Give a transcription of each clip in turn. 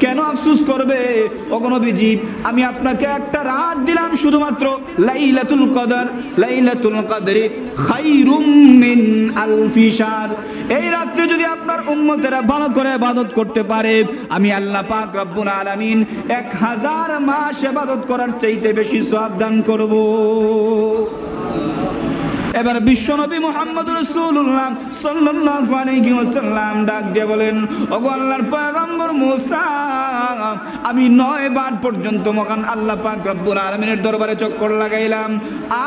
কেন আফসোস করবে? ওগো নবীজি, আমি আপনাকে একটা রাত দিলাম শুধুমাত্র লাইলাতুল কদর। লাইলাতুল কদরি খায়রুম মিন আলফি শাহর। এই রাতে যদি আপনার উম্মতেরা ভালো করে ইবাদত করতে পারে, আমি আল্লাহ পাক রব্বুল আলামিন 1000 মাস ইবাদত করার চাইতে বেশি সওয়াব দান করব। এবার বিশ্বনবী মুহাম্মদ রাসূলুল্লাহ সাল্লাল্লাহু আলাইহি ওয়াসাল্লাম ডাক দিয়ে বলেন, ওগো আল্লাহর পয়গম্বর মুসা, আমি 9 বার পর্যন্ত মহান আল্লাহ পাক রব্বুল আলামিনের দরবারে চক্কর লাগাইলাম,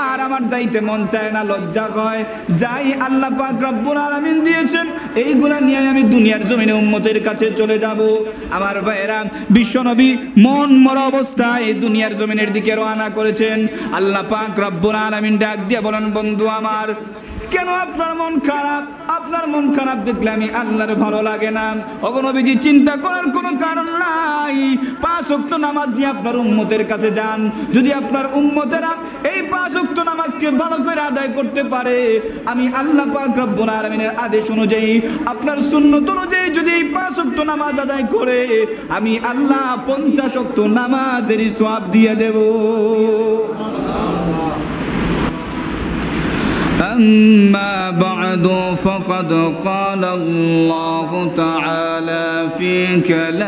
আর আমার যাইতে মন চায় না, লজ্জা হয়। যাই আল্লাহ পাক রব্বুল আলামিন দিয়েছেন, এইগুলা নিয়ে আমি দুনিয়ার জমিনে উম্মতের কাছে চলে যাব। আমার ভাইয়েরা, বিশ্বনবী মন মরা অবস্থায় দুনিয়ার জমিনের দিকে রওনা করেছেন। আল্লাহ পাক রব্বুল আলামিন ডাক দিয়ে বলেন, বন্ধু আমার, কেন আপনার মন খারাপ? আপনার মন খারাপ দেখলে আমি আল্লাহর ভালো লাগে না। ওগো নবীজি, চিন্তা করার কোনো কারণ নাই। 5 ওয়াক্ত নামাজ নিয়ে আপনার উম্মতের কাছে যান। যদি আপনার উম্মতেরা এই 5 ওয়াক্ত নামাজকে ভালো করে আদায় করতে পারে, আমি আল্লাহ পাক রব্বুল আলামিনের আদেশ অনুযায়ী, আপনার সুন্নত অনুযায়ী যদি এই 5 ওয়াক্ত নামাজ আদায় করে, আমি আল্লাহ 50 ওয়াক্ত নামাজেরই সওয়াব দিয়ে দেব। أما بعد فقد قال الله تعالى في كلامه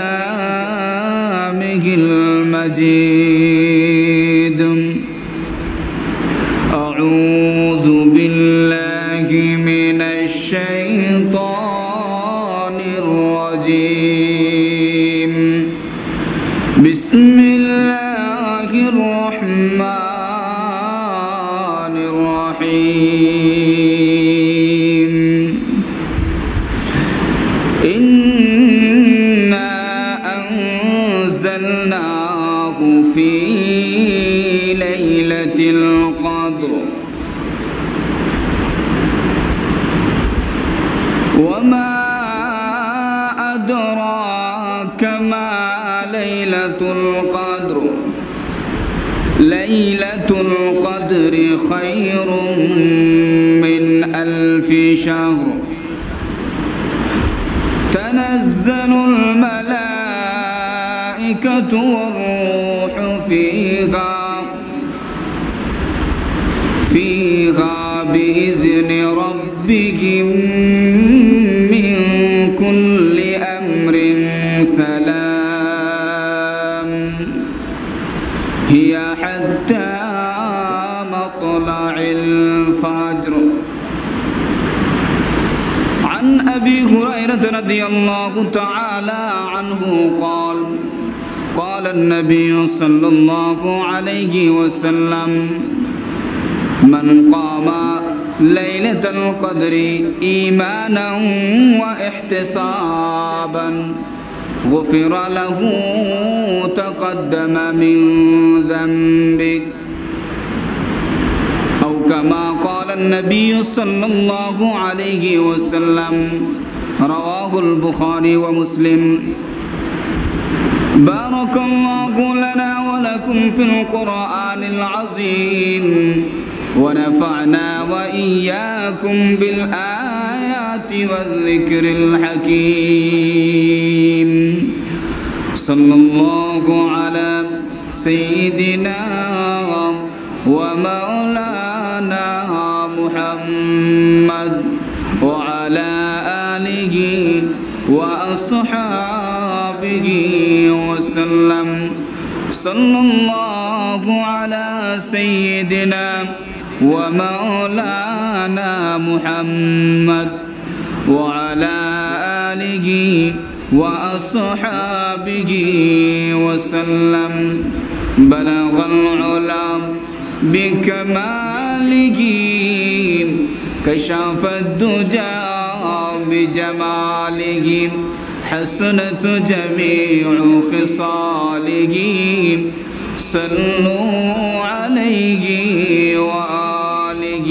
المجيد: أعوذ بالله من الشيطان الرجيم. بسم الله الرحمن الرحيم. إنا أنزلناه في ليلة القدر وما أدراك ما ليلة القدر. ليلة القدر خير من 1000 شهر. تنزل الملائكة والروح فيها بإذن ربهم من كل أمر سلام. هي حتى مطلع الفجر. عن أبي هريرة رضي الله تعالى عنه قال: قال النبي صلى الله عليه وسلم: من قام ليلة القدر إيمانا واحتسابا غفر له تقدم من ذنبه، أو كما قال النبي صلى الله عليه وسلم. رواه البخاري ومسلم. بارك الله لنا ولكم في القرآن العظيم، ونفعنا وإياكم بالآيات والذكر الحكيم. صلى الله على سيدنا ومولانا محمد وعلى آله وأصحابه وسلم. صلى الله على سيدنا ومولانا محمد وعلى آله وأصحابه وسلم. بلغ العلا بكماله، كشف الدجى بجماله، حسنت جميع خصاله. صلوا عليه وآله.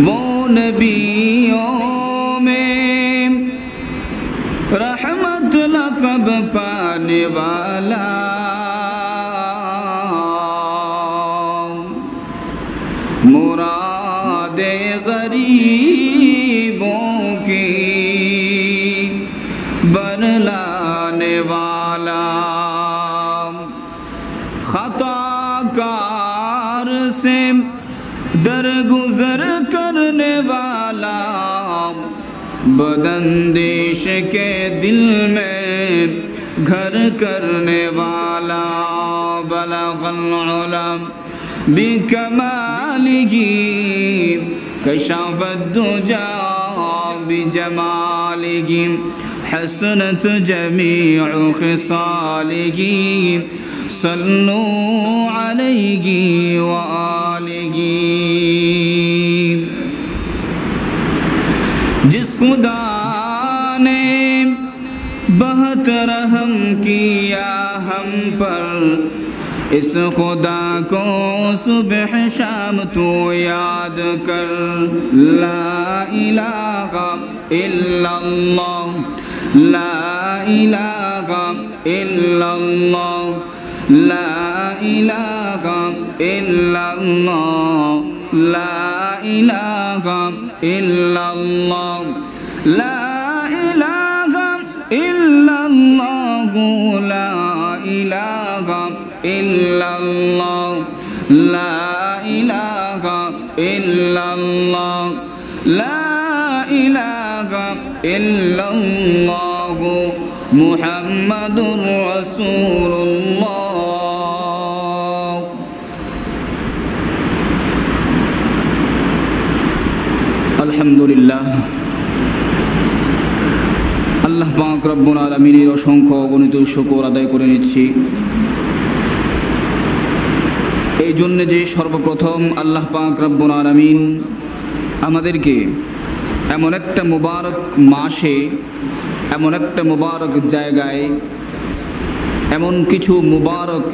वो नबियों में रहमत लक़ब पाने वाला, मुरादे गरीबों की वाला, खताकार से दरगुजर करने वाला, बदअंदेश के दिल में घर करने वाला, बलगल उलम बिकमालिही कशफद दुजा बिजमालिही हसनत जमीउ खिसालिही सल्लू अलैहि व आलिही। जिस खुदा ने बहुत रहम किया हम पर, इस खुदा को सुबह शाम तू याद कर। ला इलाहा इल्लल्लाह, ला इलाहा इल्लल्लाह, ला इलाहा इल्लल्लाह, ला इलाहा इल्लल्लाह, ला इलाहा इल्लल्लाह, ला इलाहा इल्लल्लाह, ला इलाहा इल्लल्लाह, ला इलाहा इल्लल्लाह, मुहम्मदुर रसूलुल्लाह। अल्हम्दुलिल्लाह, আল্লাহ পাক রব্বুল আলামিনের অসংখ্য অগণিত শুকর আদায় করে নিচ্ছি এই জন্য যে সর্বপ্রথম আল্লাহ পাক রব্বুল আলামিন আমাদেরকে এমন একটা মুবারক মাসে, এমন একটা মুবারক জায়গায়, এমন কিছু মুবারক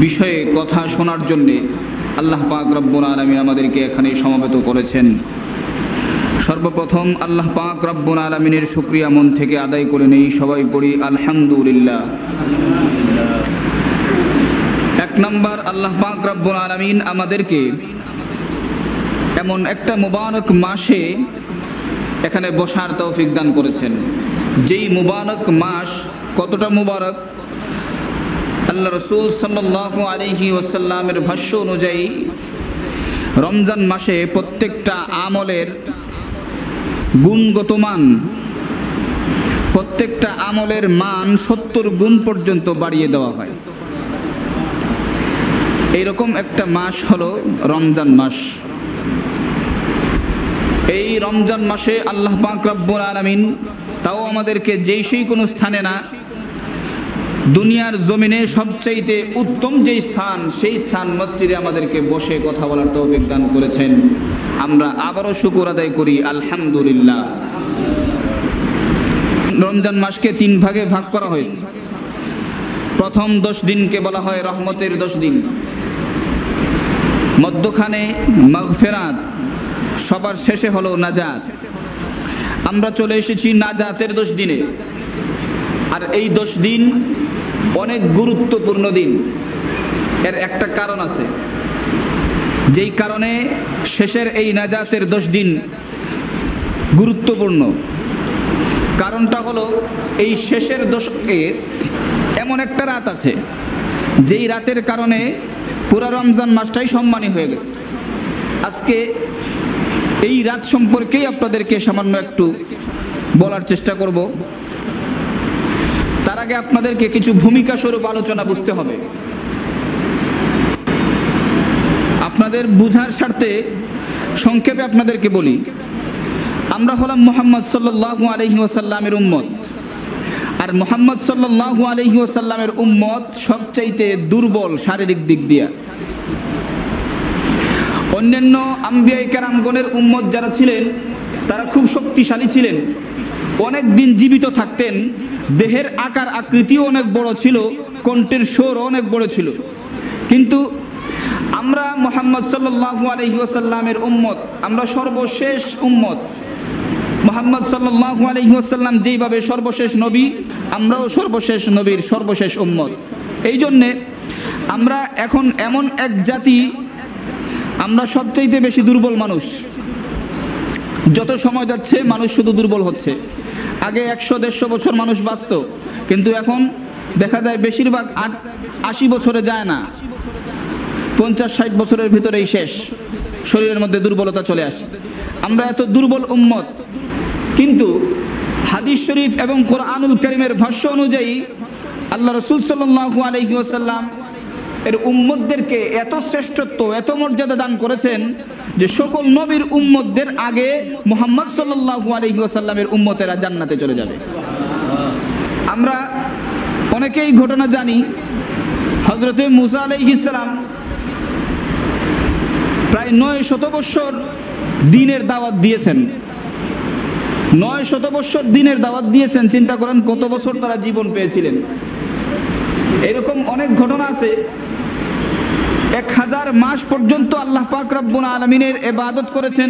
বিষয়ে কথা শোনার জন্য আল্লাহ পাক রব্বুল আলামিন আমাদেরকে এখানে সমবেত করেছেন। সর্বপ্রথম আল্লাহ পাক রব্বুল আলামিনের শুকরিয়া মন থেকে আদায় করে নেই। সবাই পড়ি আলহামদুলিল্লাহ। এক নম্বর, আল্লাহ পাক রব্বুল আলামিন আমাদেরকে এমন একটা মুবারক মাসে এখানে বসার তৌফিক দান করেছেন। যেই মুবারক মাস কতটা মুবারক, আল্লাহ রাসূল সাল্লাল্লাহু আলাইহি ওয়াসাল্লামের ভাষ্য অনুযায়ী রমজান মাসে প্রত্যেকটা আমলের গুণগত মান, প্রত্যেকটা আমলের মান 70 গুণ পর্যন্ত বাড়িয়ে দেওয়া হয়। এইরকম একটা মাস হলো রমজান মাস। এই রমজান মাসে আল্লাহ পাক রব্বুল আলামিন তাও আমাদেরকে যেই সেই কোনো স্থানে না, দুনিয়ার জমিনে সবচাইতে উত্তম যেই স্থান, সেই স্থান মসজিদে আমাদেরকে বসে কথা বলার তৌফিক দান করেছেন। আমরা আবারও শুকর আদায় করি আলহামদুলিল্লাহ। রমজান মাসকে 3 ভাগে ভাগ করা হয়েছে। প্রথম 10 দিনকে বলা হয় রহমতের 10 দিন, মধ্যখানে মাগফিরাত, সবার শেষে হলো নাজাত। আমরা চলে এসেছি নাজাতের 10 দিনে। আর এই 10 দিন অনেক গুরুত্বপূর্ণ দিন। এর একটা কারণ আছে, যেই কারণে শেষের এই নাজাতের 10 দিন গুরুত্বপূর্ণ। কারণটা হলো এই শেষের দশকে এমন একটা রাত আছে, যেই রাতের কারণে পুরো রমজান মাসটাই সম্মানী হয়ে গেছে। আজকে এই রাত সম্পর্কেই আপনাদেরকে সামান্য একটু বলার চেষ্টা করব। তার আগে আপনাদেরকে কিছু ভূমিকা স্বরূপ আলোচনা বুঝতে হবে। আপনাদের বুঝার স্বার্থে সংক্ষেপে আপনাদেরকে বলি, আমরা হলাম মুহাম্মদ সাল্লাল্লাহু আলাইহি ওয়াসাল্লামের উম্মত। আর মুহাম্মদ সাল্লাল্লাহু আলাইহি ওয়াসাল্লামের উম্মত সবচাইতে দুর্বল শারীরিক দিক দিয়ে। অন্যান্য আম্বিয়ায়ে কেরামগণের উম্মত যারা ছিলেন তারা খুব শক্তিশালী ছিলেন, অনেক দিন জীবিত থাকতেন, দেহের আকার আকৃতিও অনেক বড় ছিল, কণ্ঠের স্বর অনেক বড় ছিল। কিন্তু আমরা মুহাম্মদ সাল্লাল্লাহু আলাইহি ওয়াসাল্লামের উম্মত, আমরা সর্বশেষ উম্মত। মুহাম্মদ সাল্লাল্লাহু আলাইহি ওয়াসাল্লাম যেইভাবে সর্বশেষ নবী, আমরাও সর্বশেষ নবীর সর্বশেষ উম্মত। এই জন্যে আমরা এখন এমন এক জাতি, আমরা সবচাইতে বেশি দুর্বল মানুষ। যত সময় যাচ্ছে মানুষ শুধু দুর্বল হচ্ছে। আগে 100-150 বছর মানুষ বাঁচত, কিন্তু এখন দেখা যায় বেশিরভাগ 80 বছরে যায় না, 50-60 বছরের ভিতরেই শেষ, শরীরের মধ্যে দুর্বলতা চলে আসে। আমরা এত দুর্বল উম্মত, কিন্তু হাদিস শরীফ এবং কোরআনুল কারীমের ভাষ্য অনুযায়ী আল্লাহ রাসূল সাল্লাল্লাহু আলাইহি ওয়াসাল্লাম এর উম্মতদেরকে এত শ্রেষ্ঠত্ব, এত মর্যাদা দান করেছেন যে সকল নবীর উম্মতদের আগে মুহাম্মদ সাল্লাল্লাহু আলাইহি ওয়াসাল্লামের উম্মতেরা জান্নাতে চলে যাবে। আমরা অনেকেই ঘটনা জানি, হযরতে মুসা আলাইহিস সালাম প্রায় 900 বছর দ্বীনের দাওয়াত দিয়েছেন। 900 বছর দ্বীনের দাওয়াত দিয়েছেন, চিন্তা করেন কত বছর তারা জীবন পেয়েছিলেন। এরকম অনেক ঘটনা আছে, 1000 মাস পর্যন্ত আল্লাহ পাক রব্বুল আলামিনের ইবাদত করেছেন,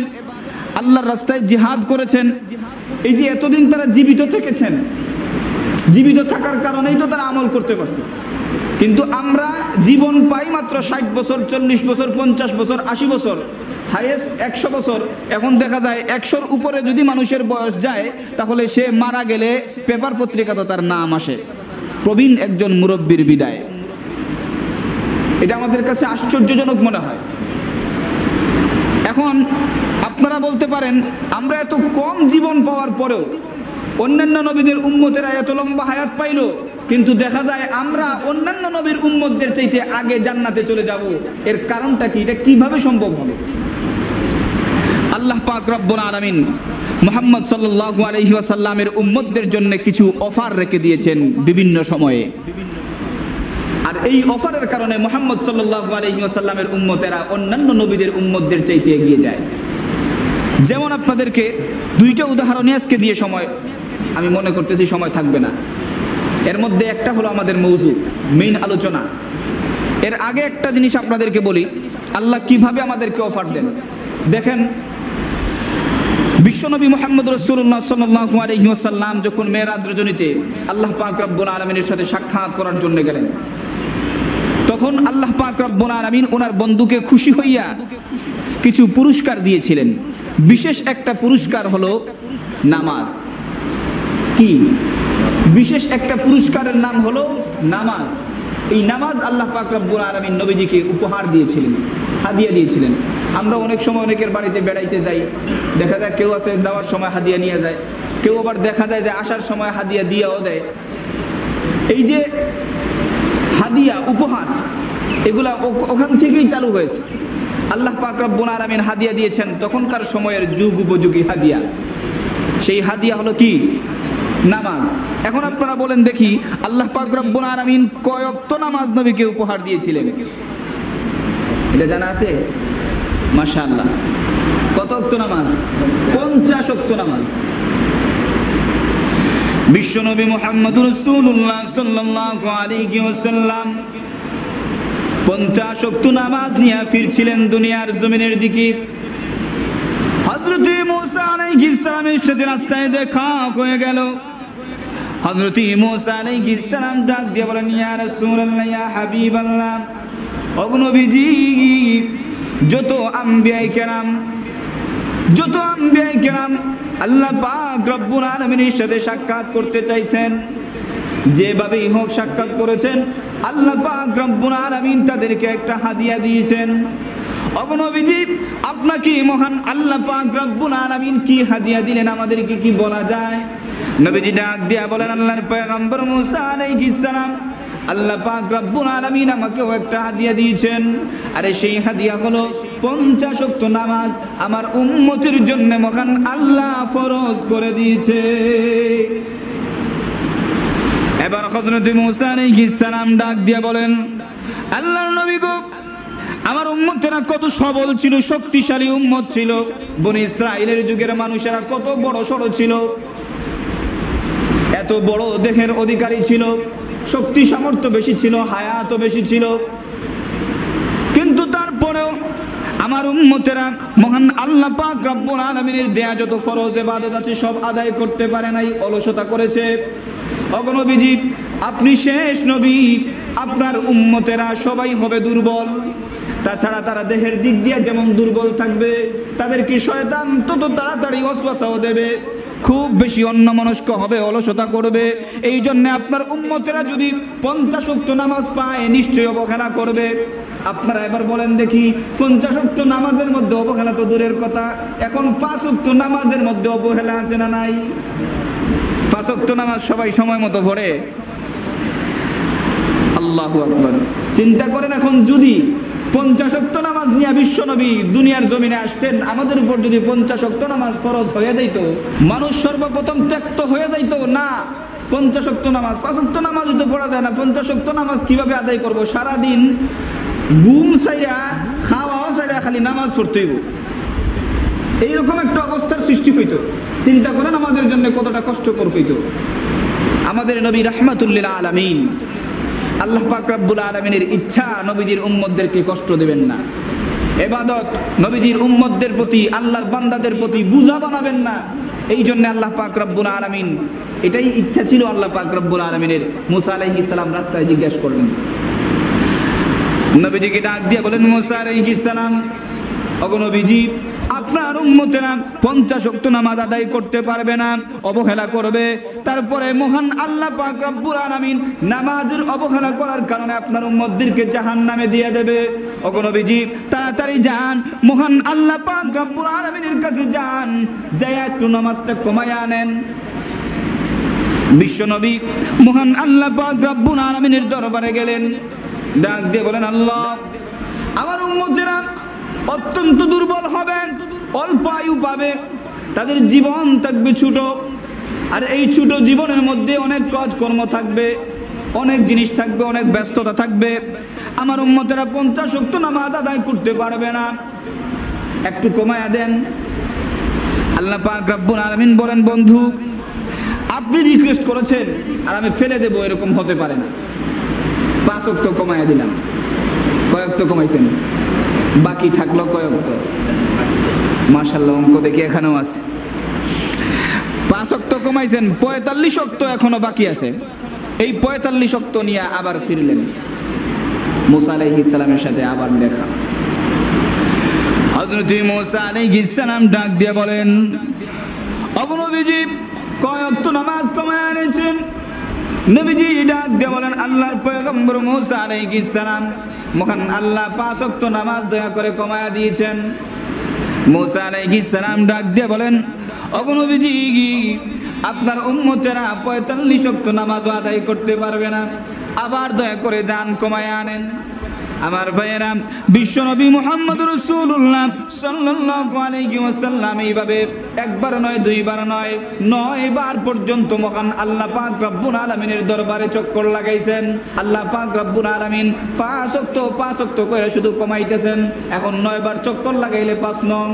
আল্লাহর রাস্তায় জিহাদ করেছেন। এই যে এতদিন তারা জীবিত থেকেছেন, জীবিত থাকার কারণেই তো তারা আমল করতে পারছে। কিন্তু আমরা জীবন পাই মাত্র 60 বছর, 40 বছর, 50 বছর, 80 বছর, হাইয়েস্ট 100 বছর। এখন দেখা যায় 100-র উপরে যদি মানুষের বয়স যায়, তাহলে সে মারা গেলে পেপার পত্রিকাতে তার নাম আসে, প্রবীণ একজন মুরব্বীর বিদায়। এটা আমাদের কাছে আশ্চর্যজনক মনে হয়। এখন আপনারা বলতে পারেন, আমরা এত কম জীবন পাওয়ার পরেও অন্যান্য নবীদের উম্মতেরা এত লম্বা হায়াত পাইল, কিন্তু দেখা যায় আমরা অন্যান্য নবীর উম্মতদের চাইতে আগে জান্নাতে চলে যাব। এর কারণটা কি? এটা কিভাবে সম্ভব হবে? আল্লাহ পাক রব্বুল আলামিন মুহাম্মদ সাল্লাল্লাহু আলাইহি ওয়াসাল্লামের উম্মতদের জন্য কিছু অফার রেখে দিয়েছেন বিভিন্ন সময়ে, আর এই অফারের কারণে মুহাম্মদ সাল্লাল্লাহু আলাইহি ওয়াসাল্লামের উম্মতেরা অন্যান্য নবীদের উম্মতদের চাইতে এগিয়ে যায়। যেমন আপনাদেরকে 2টা উদাহরণ আজকে দিয়ে আমি মনে করতেছি সময় থাকবে না। এর মধ্যে একটা হলো আমাদের মৌজু, মেইন আলোচনা। এর আগে একটা জিনিস আপনাদেরকে বলি, আল্লাহ কিভাবে আমাদেরকে অফার দেন। দেখেন, বিশ্বনবী মুহাম্মদ রাসূলুল্লাহ সাল্লাল্লাহু আলাইহি ওয়াসাল্লাম যখন মেরাজ রজনীতে আল্লাহ পাক রব্বুল আলামিনের সাথে সাক্ষাৎ করার জন্য গেলেন, তখন আল্লাহ পাক রব্বুল আলামিন ওনার বন্ধুকে খুশি হইয়া কিছু পুরস্কার দিয়েছিলেন। বিশেষ একটা পুরস্কার হলো নামাজ। কি? বিশেষ একটা পুরস্কারের নাম হলো নামাজ। এই নামাজ আল্লাহ পাক রব্বুল আলামিন নবীজিকে উপহার দিয়েছিলেন, হাদিয়া দিয়েছিলেন। আমরা অনেক সময় অনেকের বাড়িতে বেড়াইতে যাই, দেখা যায় কেউ আছে যাওয়ার সময় হাদিয়া নিয়ে যায়, কেউ আবার দেখা যায় যে আসার সময় হাদিয়া দিয়েও দেয়। এই যে হাদিয়া, উপহার, এগুলা ওখান থেকেই চালু হয়েছে। আল্লাহ পাক রব্বুল আলামিন হাদিয়া দিয়েছেন তখনকার সময়ের যুগ উপযোগী হাদিয়া। সেই হাদিয়া হলো কি? নামাজ। এখন আপনারা বলেন দেখি, আল্লাহ পাক রব্বুল আলামিন কয় ওয়াক্ত নামাজ নবীকে উপহার দিয়েছিলেন? এটা জানা আছে? মাশাআল্লাহ। কত ওয়াক্ত নামাজ? 50 ওয়াক্ত নামাজ। বিশ্বনবী মুহাম্মদুর রাসূলুল্লাহ সাল্লাল্লাহু আলাইহি ওয়াসাল্লাম 50 ওয়াক্ত নামাজ নিয়ে ফিরছিলেন দুনিয়ার জমিনের দিকে। হযরত মুসা আলাইহিস সালামের সাথে রাস্তায় দেখা হয়ে গেল। হযরত মুসা আলাইহিস সালাম ডাক দিয়ে বলেন, ইয়া রাসূলুল্লাহ, ইয়া হাবিবাল্লাহ, ও নবীজি, যত আম্বিয়ায়ে কেরাম আল্লাহ পাক রব্বুল আলামিনের সাথে সাক্ষাৎ করতে চাইছেন, যেভাবেই হোক সাক্ষাৎ করেছেন। আল্লাহ পাক রব্বুল আলামিন তাদেরকে একটা হাদিয়া দিয়েছেন। ও নবীজি, আপনাকে মহান আল্লাহ পাক রব্বুল আলামিন কি হাদিয়া দিলেন, আমাদেরকে কি বলা যায়? নবীজি ডাক দিয়া বলেন, আল্লাহর পয়গম্বর মুসা আলাইহিস সালাম, আল্লাহ পাক রব্বুল আলামিন আমাকেও একটা হাদিয়া দিয়েছেন। আরে সেই হাদিয়া হলো 50 ওয়াক্ত নামাজ আমার উম্মতের জন্য মহান আল্লাহ ফরজ করে দিয়েছে। এবার হযরত মুসা আলাইহিস সালাম ডাক দিয়া বলেন, আল্লাহর নবী গো, আমার উম্মতেরা কত সবল ছিল, শক্তিশালী উম্মত ছিল। বনি ইসরাইলের যুগের মানুষেরা কত বড় সড়ো ছিল, এত বড় দেহের অধিকারী ছিল, শক্তি সামর্থ্য বেশি ছিল, হায়াতও বেশি ছিল। কিন্তু তারপরেও আমার উম্মতেরা মহান আল্লাহ পাক রব্বুল আলামিনের দেয়া যত ফরজ ইবাদত আছে সব আদায় করতে পারে নাই, অলসতা করেছে। ওগো নবীজি, আপনি শেষ নবী, আপনার উম্মতেরা সবাই হবে দুর্বল। তাছাড়া তারা দেহের দিক দিয়ে যেমন দুর্বল থাকবে, তাদেরকে শয়তান তত তাড়াতাড়ি ওয়াসওয়াসাও দেবে। খুব বেশি অন্যমনস্ক হবে, অলসতা করবে। এই জন্য আপনার উম্মতেরা যদি 50 ওয়াক্ত নামাজ পায় নিশ্চয়ই অবহেলা করবে। আপনারা এবার বলেন দেখি, 50 ওয়াক্ত নামাজের মধ্যে অবহেলা তো দূরের কথা, এখন 5 ওয়াক্ত নামাজের মধ্যে অবহেলা আছে না নাই? 5 ওয়াক্ত নামাজ সবাই সময় মতো পড়ে? আল্লাহু আকবার। চিন্তা করেন, এখন যদি 50 ওয়াক্ত নামাজ নিয়ে বিশ্বনবী দুনিয়ার জমিনে আসতেন, আমাদের উপর যদি 50 ওয়াক্ত নামাজ ফরজ হয়ে যাইতো, মানুষ সর্বপ্রথম ত্যাক্ত হয়ে যাইতো না 50 ওয়াক্ত নামাজ। 5 ওয়াক্ত নামাজই তো পড়া যায় না, 50 ওয়াক্ত নামাজ কিভাবে আদায় করব? সারাদিন ঘুম ছাইরা খাওয়া ছাইরা খালি নামাজ পড়তে হইব, এইরকম একটা অবস্থার সৃষ্টি হইতো। চিন্তা করেন আমাদের জন্য কতটা কষ্টকর হইতো। আমাদের নবী রাহমাতুল লিল আলামিন, আল্লাহ পাক রব্বুল আলামিনের ইচ্ছা নবীজির উম্মতদেরকে কষ্ট দেবেন না। ইবাদত নবীজির উম্মতদের প্রতি, আল্লাহর বান্দাদের প্রতি বোঝা বানাবেন না। এই জন্য আল্লাহ পাক রব্বুল আলামিন, এটাই ইচ্ছা ছিল আল্লাহ পাক রব্বুল আলামিনের। মুসা আলাইহিস সালাম রাস্তায় জিজ্ঞাসা করলেন, নবীজিকে ডাক দিয়ে বলেন, মুসা আলাইহিস সালাম, ওগো নবীজি, আপনার উম্মতেরা 50 ওয়াক্ত নামাজ আদায় করতে পারবে না, অবহেলা করবে। তারপরে মহান আল্লাহ পাক রব্বুল আলামিন নামাজের অবহেলা করার কারণে আপনার উম্মতদেরকে জাহান্নামে দিয়ে দেবে। ওগো নবীজি, তাড়াতাড়ি যান, মহান আল্লাহ পাক রব্বুল আলামিনের কাছে যান, যায়া একটু নামাজটা কমায়া আনেন। বিশ্বনবী মহান আল্লাহ পাক রব্বুল আলামিনের দরবারে গেলেন, ডাক দিয়ে বলেন, আল্লাহ, আমার উম্মতেরা অত্যন্ত দুর্বল হবে, অল্প আয়ু পাবে, তাদের জীবন থাকবে ছোট, আর এই ছোট জীবনের মধ্যে অনেক কাজকর্ম থাকবে, অনেক জিনিস থাকবে, অনেক ব্যস্ততা থাকবে। আমার উম্মতেরা 50 ওয়াক্ত নামাজ আদায় করতে পারবে না, একটু কমায়া দেন। আল্লাহ পাক রব্বুল আলামিন বলেন, বন্ধু, আপনি রিকোয়েস্ট করেছেন আর আমি ফেলে দেবো, এরকম হতে পারে না। 5 ওয়াক্ত কমায়া দিলাম। কয় ওয়াক্ত কমাইছেন? বাকি থাকলো কয় ওয়াক্ত? মাশাআল্লাহ, অঙ্ক দেখি এখানেও আছে। 5 ওয়াক্ত কমাইছেন, 45 ওয়াক্ত এখনো বাকি আছে। এই 45 ওয়াক্ত নিয়ে আবার ফিরলেন। মুসা আলাইহিস সালামের সাথে আবার দেখা। হযরত মুসা আলাইহিস সালাম ডাক দিয়ে বলেন, ওগো নবীজি, কয় ওয়াক্ত নামাজ কমায় এনেছেন? নবীজি ডাক দিয়ে বলেন, আল্লাহর পয়গম্বর মুসা আলাইহিস সালাম, মহান আল্লাহ 5 ওয়াক্ত নামাজ দয়া করে কমায়া দিয়েছেন। মুসা আলাইহিস সালাম ডাক দিয়ে বলেন, ওগো নবীজি, আপনার উম্মতেরা 45 ওয়াক্ত নামাজও আদায় করতে পারবে না, আবার দয়া করে যান, কমায়া আনেন। আমার ভাইয়েরা, বিশ্বনবী মুহাম্মদুর রাসূলুল্লাহ সাল্লাল্লাহু আলাইহি ওয়াসাল্লাম এইভাবে একবার নয়, দুইবার নয়, 9 বার পর্যন্ত মহান আল্লাহ পাক রব্বুল আলামিনের দরবারে চক্কর লাগাইছেন। আল্লাহ পাক রব্বুল আলামিন 5 ওয়াক্ত করে শুধু কমাইতেছেন। এখন 9 বার চক্কর লাগাইলে 5 নং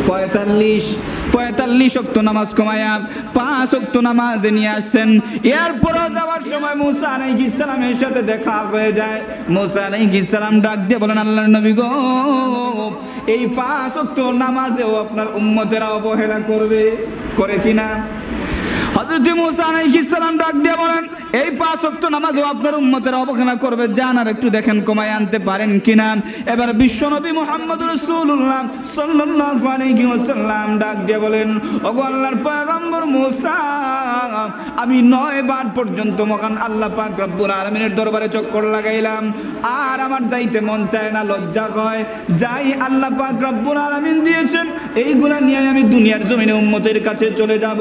45 ওয়াক্ত নামাজ কমায়া 5 ওয়াক্ত নামাজে নিয়ে আসছেন। এরপরও যাওয়ার সময় মুসা আলাইহিস সালামের সাথে দেখা হয়ে যায়। মুসা আলাইহিস সালাম ডাক দিয়ে বলেন, আল্লাহর নবী গো, এই 5 ওয়াক্ত নামাজেও আপনার উম্মতেরা অবহেলা করে কিনা? হযরত মুসা আলাইহিস সালাম ডাক দিয়ে বলেন, এই 5 ওয়াক্ত নামাজও আপনার উম্মতেরা অবহেলা করবে, যান আর একটু দেখেন কমায় আনতে পারেন কিনা। এবার বিশ্বনবী মুহাম্মদুর রাসূলুল্লাহ সাল্লাল্লাহু আলাইহি ওয়াসাল্লাম ডাক দিয়ে বলেন, ওগো আল্লাহর পয়গম্বর মুসা, আমি 9 বার পর্যন্ত মহান আল্লাহ পাক রব্বুল আলামিনের দরবারে চক্কর লাগাইলাম, আর আমার যাইতে মন চায় না, লজ্জা হয়। যাই আল্লাহ পাক রব্বুল আলামিন দিয়েছেন, এইগুলা নিয়ে আমি দুনিয়ার জমিনে উম্মতের কাছে চলে যাব।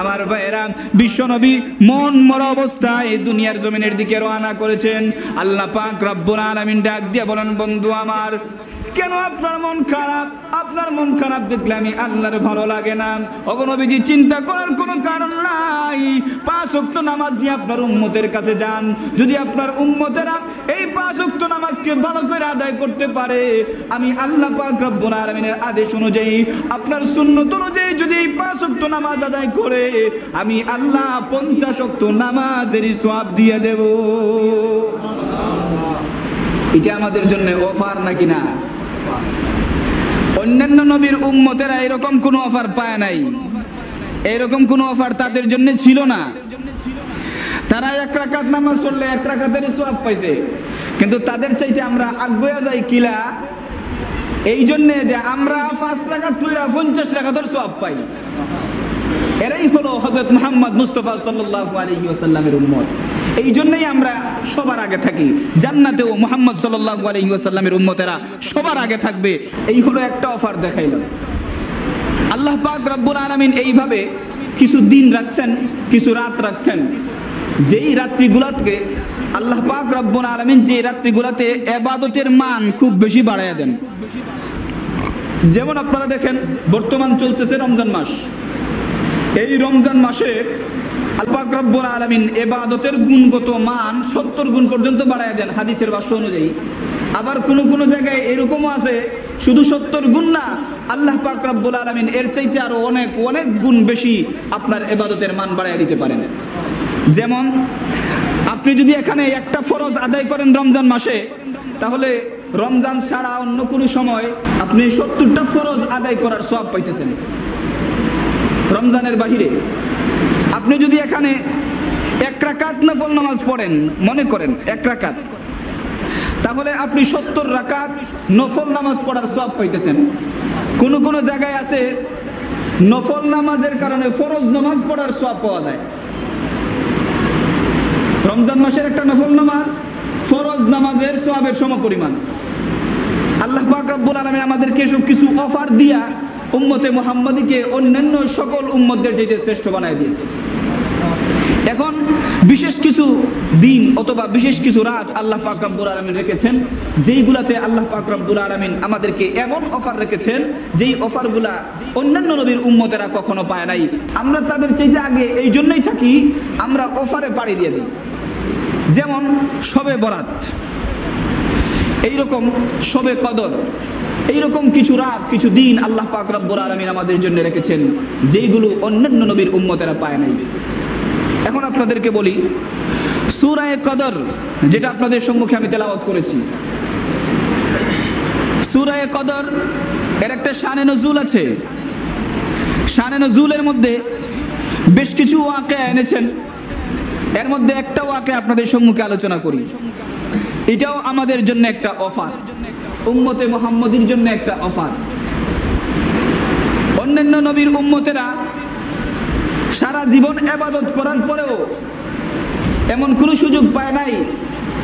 আমার ভাইয়েরা, বিশ্বনবী মন মরা অবস্থায় দুনিয়ার জমিনের দিকে রওনা করেছেন। আল্লাহ পাক রব্বুল আলামিন ডাক দিয়ে বলেন, বন্ধু আমার, কেন আপনার মন খারাপ? আপনার মন খারাপ দেখলে আমি আল্লাহর ভালো লাগে না। ওগো নবীজি, চিন্তা করার কোনো কারণ নাই। 5 ওয়াক্ত নামাজ নিয়ে আপনার উম্মতের কাছে যান। যদি আপনার উম্মতেরা এই 5 ওয়াক্ত নামাজকে ভালো করে আদায় করতে পারে, আমি আল্লাহ পাক রব্বুল আলামিনের আদেশ অনুযায়ী, আপনার সুন্নত অনুযায়ী যদি এই 5 ওয়াক্ত নামাজ আদায় করে, আমি আল্লাহ 50 ওয়াক্ত নামাজের সওয়াব দিয়ে দেব। এটা আমাদের জন্য অফার নাকি না? অন্যান্য নবীর উম্মতেরা এরকম কোনো অফার পায় নাই, এরকম কোনো অফার তাদের জন্য ছিল না। তারা 1 রাকাত নামাজ পড়লে 1 রাকাতের সওয়াব পাইছে, কিন্তু তাদের চাইতে আমরা আগুয়া যাই কিলা, এই জন্যে যে আমরা 5 রাকাত পড়লে 50 রাকাতের সওয়াব পাই। এরাই হলো হযরত মুহাম্মদ মুস্তাফা সাল্লাল্লাহু আলাইহি ওয়াসাল্লামের উম্মত। এই জন্যই আমরা সবার আগে থাকি, জান্নাতেও মুহাম্মদ সাল্লাল্লাহু আলাইহি ওয়াসাল্লামের উম্মতেরা সবার আগে থাকবে। এই হলো একটা অফার দেখাইলাম। আল্লাহ পাক রব্বুল আলামিন এইভাবে কিছু দিন রাখছেন, কিছু রাত রাখছেন, যেই রাত্রিগুলোতে আল্লাহ পাক রব্বুল আলামিন যে রাত্রিগুলোতে ইবাদতের মান খুব বেশি বাড়ায়া দেন। যেমন আপনারা দেখেন বর্তমান চলতেছে রমজান মাস, এই রমজান মাসে আল্লাহ পাক রব্বুল আলামিন ইবাদতের গুণগত মান 70 গুণ পর্যন্ত বাড়ায়া দেন হাদিসের ভাষ্য অনুযায়ী। আবার কোন কোন জায়গায় এরকমও আছে শুধু 70 গুণ না, আল্লাহ পাক রব্বুল আলামিন এর চাইতে আরো অনেক অনেক গুণ বেশি আপনার ইবাদতের মান বাড়ায়া দিতে পারেন। যেমন আপনি যদি এখানে একটা ফরজ আদায় করেন রমজান মাসে, তাহলে রমজান ছাড়া অন্য কোনো সময় আপনি 70টা ফরজ আদায় করার সওয়াব পাইতেছেন রমজানের বাহিরে। আপনি যদি এখানে এক রাকাত নফল নামাজ পড়েন, মনে করেন এক রাকাত, তাহলে আপনি 70 রাকাত নফল নামাজ পড়ার সওয়াব পাইতেছেন। কোন কোন জায়গায় আছে নফল নামাজের কারণে ফরজ নামাজ পড়ার সওয়াব পাওয়া যায়। রমজান মাসের একটা নফল নামাজ ফরজ নামাজের সওয়াবের সমপরিমাণ। আল্লাহ পাক রব্বুল আলামিন আমাদেরকে সব কিছু অফার দিয়া উম্মতে মুহাম্মাদীকে অন্যান্য সকল উম্মতদের চাইতে শ্রেষ্ঠ বানায় দিয়েছে। এখন বিশেষ কিছু দিন অথবা বিশেষ কিছু রাত আল্লাহ পাক রব্বুল আলামিন রেখেছেন, যেইগুলাতে আল্লাহ পাক রব্বুল আলামিন আমাদেরকে এমন অফার রেখেছেন যেই অফারগুলা অন্যান্য নবীর উম্মতেরা কখনো পায় নাই। আমরা তাদের চাইতে আগে এই জন্যই থাকি, আমরা অফারে পাড়ি দিয়ে দিই। যেমন শবে বরাত, এইরকম শবে কদর, এইরকম কিছু রাত কিছু দিন আল্লাহ পাক রব্বুল আলামিন আমাদের জন্য রেখেছেন যেইগুলো অন্যান্য নবীর উম্মতেরা পায় নাই। এখন আপনাদেরকে বলি, সূরা কদর যেটা আপনাদের সম্মুখে আমি তেলাওয়াত করেছি, সূরা কদর এর একটা শানে নজুল আছে। শানে নজুলের মধ্যে বেশ কিছু ওয়াকিয়া এনেছেন, এর মধ্যে একটা ওয়াকিয়া আপনাদের সম্মুখে আলোচনা করি। এটাও আমাদের জন্য একটা অফার, উম্মতে মুহাম্মাদীর জন্য একটা অফার। অন্যান্য নবীর উম্মতেরা সারা জীবন ইবাদত করার পরেও এমন কোনো সুযোগ পায় নাই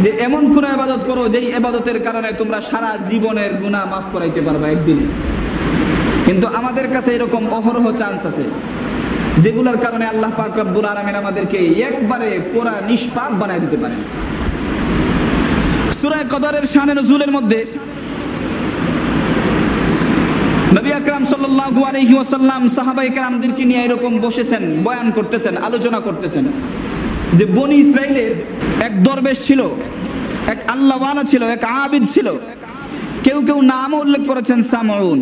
যে এমন কোনো ইবাদত করো যেই ইবাদতের কারণে তোমরা সারা জীবনের গুনাহ মাফ করাইতে পারবা একদিন। কিন্তু আমাদের কাছে এরকম অহরহ চান্স আছে যেগুলোর কারণে আল্লাহ পাক রব্বুল আলামিন আমাদেরকে একবারে পুরা নিষ্পাপ বানায় দিতে পারেন। সূরা কদরের শানে নজুলের মধ্যে নবী আকরাম সাল্লাল্লাহু আলাইহি ওয়াসাল্লাম সাহাবায়ে কেরামদেরকে নিয়ে এরকম বসেছেন, বয়ান করতেছেন, আলোচনা করতেছেন যে বনি ইসরাইলের এক দরবেশ ছিল, এক আল্লাহওয়ালা ছিল, এক আবিদ ছিল। কেউ কেউ নাম উল্লেখ করেছেন সামউন,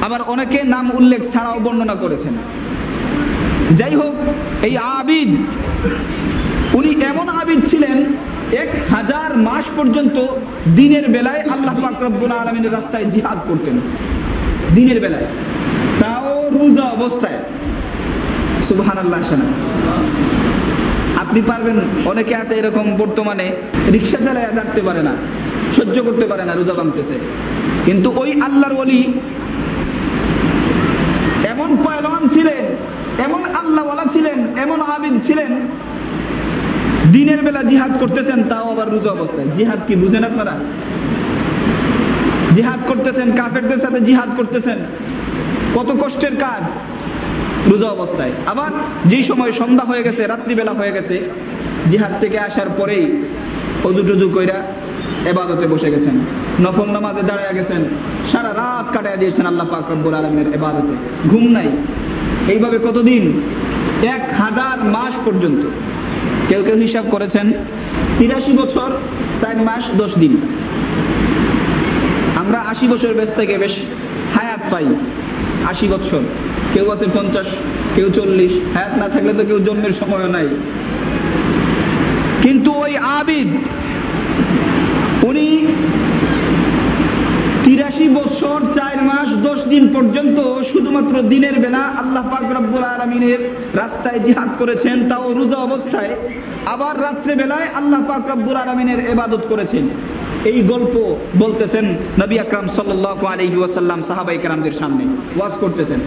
আবার অনেকে নাম উল্লেখ ছাড়াও বর্ণনা করেছেন। যাই হোক, এই আবিদ উনি এমন আবিদ ছিলেন 1000 মাস পর্যন্ত দিনের বেলায় আল্লাহ পাক রব্বুল আলামিনের রাস্তায় জিহাদ করতেন, দিনের বেলায়, তাও রোজা অবস্থায়। সুবহানাল্লাহ। আপনি পারবেন? অনেকে আছে এরকম বর্তমানে রিক্সা চালায় থাকতে পারে না, সহ্য করতে পারে না, রোজা ভাঙতেছে। কিন্তু ওই আল্লাহর ওলি এমন পয়লওয়ান ছিলেন, এমন আল্লাহওয়ালা ছিলেন, এমন আবিদ ছিলেন, দিনের বেলা জিহাদ করতেছেন তাও আবার রোজা অবস্থায়। জিহাদ কি বুঝেন আপনারা? জিহাদ করতেছেন, কাফেরদের সাথে জিহাদ করতেছেন, কত কষ্টের কাজ, রোজা অবস্থায়। আবার যেই সময় সন্ধ্যা হয়ে গেছে, রাত্রিবেলা হয়ে গেছে, জিহাদ থেকে আসার পরেই অজু টজু কইরা ইবাদতে বসে গেছেন, নফল নামাজে দাঁড়ায় গেছেন, সারা রাত কাটায় দিয়েছেন আল্লাহ পাক রব্বুল আলামিনের ইবাদতে, ঘুম নাই। এইভাবে কতদিন? 1000 মাস পর্যন্ত। কেউ কেউ হিসাব করেছেন 83 বছর 4 মাস 10 দিন। আমরা 80 বছর বেঁচ থেকে বেশ হায়াত পাই, 80 বছর, কেউ আছে 50, কেউ 40, হায়াত না থাকলে তো কেউ জন্মের সময়ও নাই। কিন্তু ওই আবিদ উনি 83 বছর 4 মাস 10 দিন পর্যন্ত শুধুমাত্র দিনের বেলা আল্লাহ পাক রব্বুল আলামিনের রাস্তায় জিহাদ করেছেন, তাও রোজা অবস্থায়। আবার রাত্রে বেলায় আল্লাহ পাক রব্বুল আলামিনের ইবাদত করেছেন। এই গল্প বলতেছেন নবী আকরাম সাল্লাল্লাহু আলাইহি ওয়াসাল্লাম সাহাবায়ে কেরামদের সামনে ওয়াজ করতেছেন।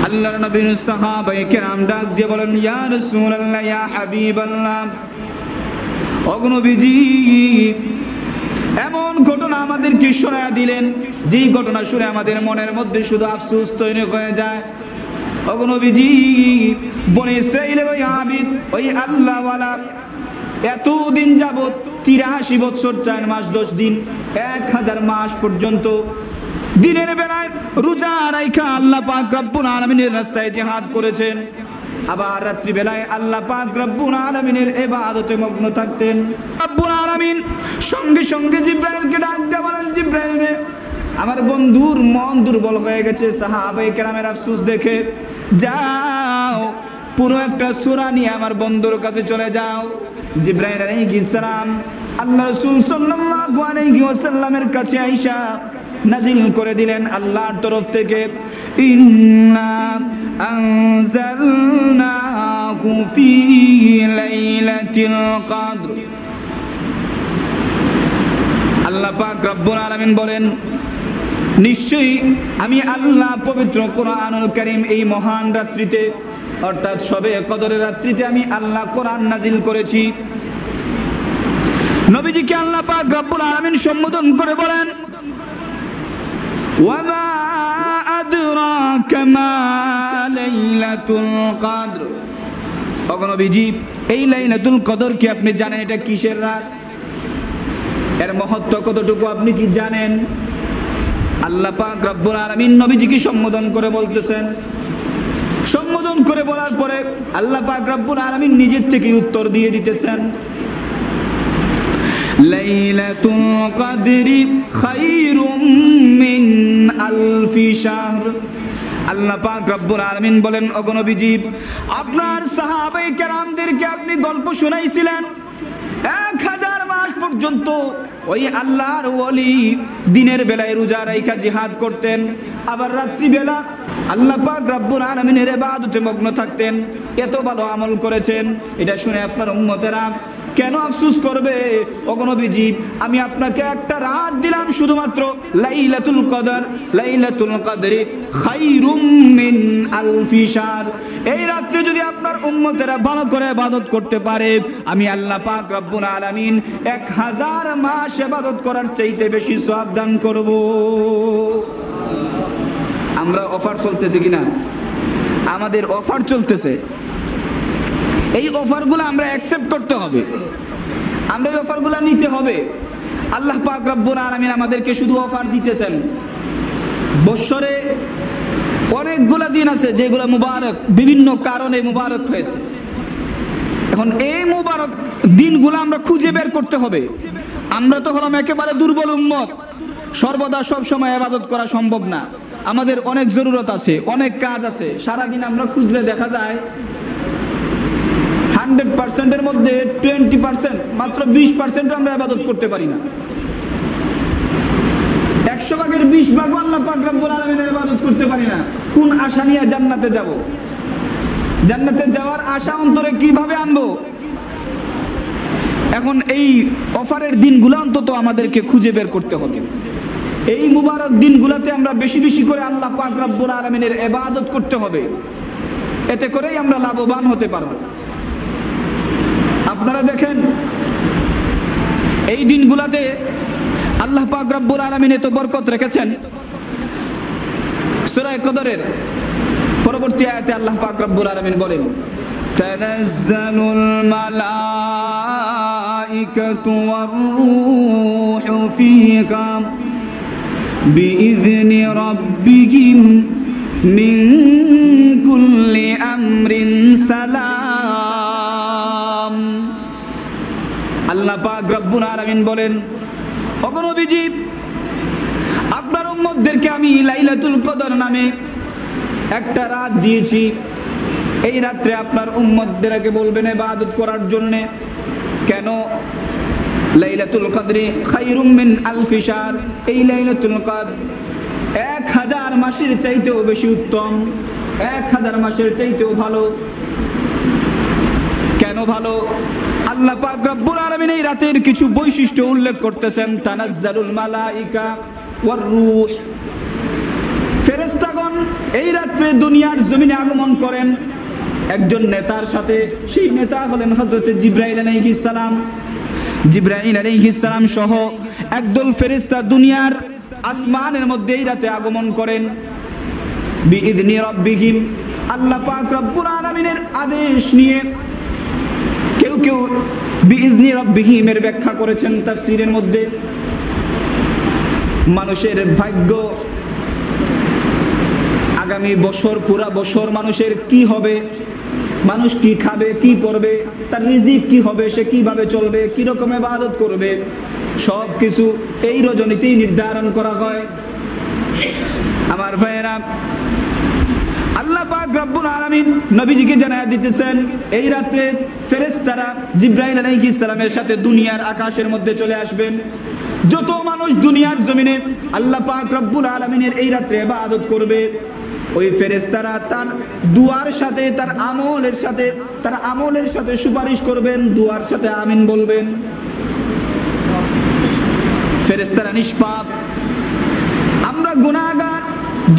আল্লাহর নবীর সাহাবায়ে কেরাম ডাক দিয়ে বলেন, ইয়া রাসূলুল্লাহ, ইয়া হাবিবাল্লাহ, ওগো নবীজি, এমন ঘটনা আমাদেরকে শোনায়া দিলেন, যেই ঘটনা শুনে আমাদের মনের মধ্যে শুধু আফসোস তৈরি হয়ে যায়। ওগো নবীজি, বনে ইসরাঈলের ওই আবিদ, ওই আল্লাহওয়ালা এতদিন যাবত 83 বছর 4 মাস 10 দিন 1000 মাস পর্যন্ত দিনের বেলায় রোজা রাইখা আল্লাহ পাক রব্বুল আলামিনের রাস্তায় জিহাদ করেছেন, আবার রাত্রি বেলায় আল্লাহ পাক রব্বুল আলামিনের ইবাদতে মগ্ন থাকতেন। রব্বুল আলামিন সঙ্গে সঙ্গে জিবরাইলকে ডাক দিয়ে বলেন, জিবরাইল রে, আমার বন্ধুর মন দুর্বল হয়ে গেছে সাহাবায়ে কেরামের আফসোস দেখে, যাও পুরো একটা সূরা নিয়ে আমার বন্ধুর কাছে চলে যাও। জিবরাইল আলাইহিস সালাম আল্লাহ রাসূল সাল্লাল্লাহু আলাইহি ওয়াসাল্লামের কাছে আইসা নাজিল করে দিলেন আল্লাহর তরফ থেকে, ইন্না আনজালনাহু ফি লাইলাতিল কদর। আল্লাহ পাক রব্বুল আলামিন বলেন, নিশ্চয়ই আমি আল্লাহ পবিত্র কোরআনুল কারীম এই মহান রাত্রিতে, অর্থাৎ শবে কদরের রাত্রিতে আমি আল্লাহ কোরআন নাজিল করেছি। নবীজিকে আল্লাহ পাক রব্বুল আলামিন সম্বোধন করে বলেন, ওয়ামা আদরাকা মা লাইলাতুল কদর। ওগো নবীজি, এই লাইলাতুল কদর কি আপনি জানেন এটা কিসের রাত? এর মহত্ব কতটুকু আপনি কি জানেন? আল্লাহ পাক রব্বুল আলামিন নবীজিকে সম্বোধন করে বলতেছেন। সম্বোধন করে বলার পরে আল্লাহ পাক রব্বুল আলামিন নিজের থেকে উত্তর দিয়ে দিতেছেন, লাইলাতুল কদরি খায়রুম মিন আলফি শাহর। আল্লাহ পাক রব্বুল আলামিন বলেন, ওগো নবীজি, আপনার সাহাবায়ে কেরামদেরকে আপনি গল্প শুনাইছিলেন 1000 মাস পর্যন্ত ওই আল্লাহর ওলি দিনের বেলায় রোজা রাইখা জিহাদ করতেন, আবার রাত্রি বেলা আল্লাহ পাক রব্বুল আলামিনের ইবাদতে মগ্ন থাকতেন। এত ভালো আমল করেছেন, এটা শুনে আপনার উম্মতেরা কেন আফসোস করবে? ওগো নবীজি, আমি আপনাকে একটা রাত দিলাম শুধুমাত্র লাইলাতুল কদর, লাইলাতুল কদরি খায়রুম মিন আলফি শাহর। এই রাতে যদি আপনার উম্মতেরা ভালো করে ইবাদত করতে পারে, আমি আল্লাহ পাক রব্বুল আলামিন 1000 মাস ইবাদত করার চাইতে বেশি সওয়াব দান করব। আমরা অফার চলতেছে কিনা? আমাদের অফার চলতেছে, এই অফারগুলো আমরা অ্যাকসেপ্ট করতে হবে, আমরা এই অফারগুলো নিতে হবে। আল্লাহ পাক রব্বুল আলামিন আমাদেরকে শুধু অফার দিতেছেন। বছরে অনেকগুলো দিন আছে যেগুলো মুবারক, বিভিন্ন কারণে মুবারক হয়েছে। এখন এই মুবারক দিনগুলো আমরা খুঁজে বের করতে হবে। আমরা তো হলাম একেবারে দুর্বল উম্মত, সর্বদা সব সময় ইবাদত করা সম্ভব না। আমাদের অনেক জরুরত আছে, অনেক কাজ আছে। সারাদিন আমরা খুঁজলে দেখা যায় 100%-এর মধ্যে 20%, মাত্র 20% আমরা ইবাদত করতে পারি না। 100 ভাগের 20 ভাগ আল্লাহ পাক রব্বুল আলামিনের ইবাদত করতে পারি না। কোন আশা নিয়ে জান্নাতে যাব? জান্নাতে যাওয়ার আশা অন্তরে কিভাবে আনবো? এখন এই অফারের দিনগুলো অন্তত আমাদেরকে খুঁজে বের করতে হবে। এই মুবারক দিনগুলোতে আমরা বেশি বেশি করে আল্লাহ পাক রব্বুল আলামিনের ইবাদত করতে হবে, এতে করেই আমরা লাভবান হতে পারব। আপনারা দেখেন, এই দিনগুলোতে আল্লাহ পাক রব্বুল আলামিন এত বরকত রেখেছেন। সূরা কদরের পরবর্তী আয়াতে আল্লাহ পাক রব্বুল আলামিন বলেন, তানাজ্জালুল মালাইকাতু ওয়ার রূহু ফীহা বিইذনি রাব্বিহিম মিন কুল্লি আমরিন সালাম। আল্লাহ পাক রব্বুল আলামিন বলেন, ওগো নবীজি, আপনার উম্মতদেরকে আমি লাইলাতুল কদর নামে একটা রাত দিয়েছি। এই রাত্রে আপনার উম্মতদেরকে বলবেন ইবাদত করার জন্য। কেন? লাইলাতুল কদরি খায়রুম মিন আলফি শাহর। এই লাইলাতুল কদর 1000 মাসের চাইতেও বেশি উত্তম, 1000 মাসের চাইতেও ভালো। কেন ভালো? আল্লাহ পাক রব্বুল আলামিন এই রাতের কিছু বৈশিষ্ট্য উল্লেখ করতেছেন। তানাজ্জালুল মালাইকা ওয়ার রূহ ফেরেশতাগণ এই রাত্রে দুনিয়ার জমিনে আগমন করেন একজন নেতার সাথে। সেই নেতা হলেন হযরত জিবরাইল আলাইহিস সালাম। জিবরাইল আলাইহিস সালাম সহ একদল ফেরেশতা দুনিয়ার আসমানের মধ্যে এই রাতে আগমন করেন বিইذনি রাব্বিহিম, আল্লাহ পাক রব্বুল আলামিনের আদেশ নিয়ে। কেউ কেউ বিইذনি রাব্বিহিম এর ব্যাখ্যা করেছেন তাফসীরের মধ্যে, মানুষের ভাগ্য, আগামী বছর পুরা বছর মানুষের কি হবে, মানুষ কি খাবে, কি পরবে, তার রিজিক কি হবে, সে কিভাবে চলবে, কি রকম ইবাদত করবে, সব কিছু এই রজনীতেই নির্ধারণ করা হয়। আমার ভাইয়েরা, আল্লাহ পাক রব্বুল আলামিন নবীজিকে জানায়া দিতেছেন এই রাতে ফেরেশতারা জিবরাইল আলাইহিস সালামের সাথে দুনিয়ার আকাশের মধ্যে চলে আসবেন। যত মানুষ দুনিয়ার জমিনে আল্লাহ পাক রব্বুল আলামিনের এই রাতে ইবাদত করবে, ওই ফেরেশতারা তার দুয়ার সাথে, তার আমলের সাথে সুপারিশ করবেন, দুয়ার সাথে আমিন বলবেন। ফেরেশতারা নিষ্পাপ, আমরা গুনাহগার,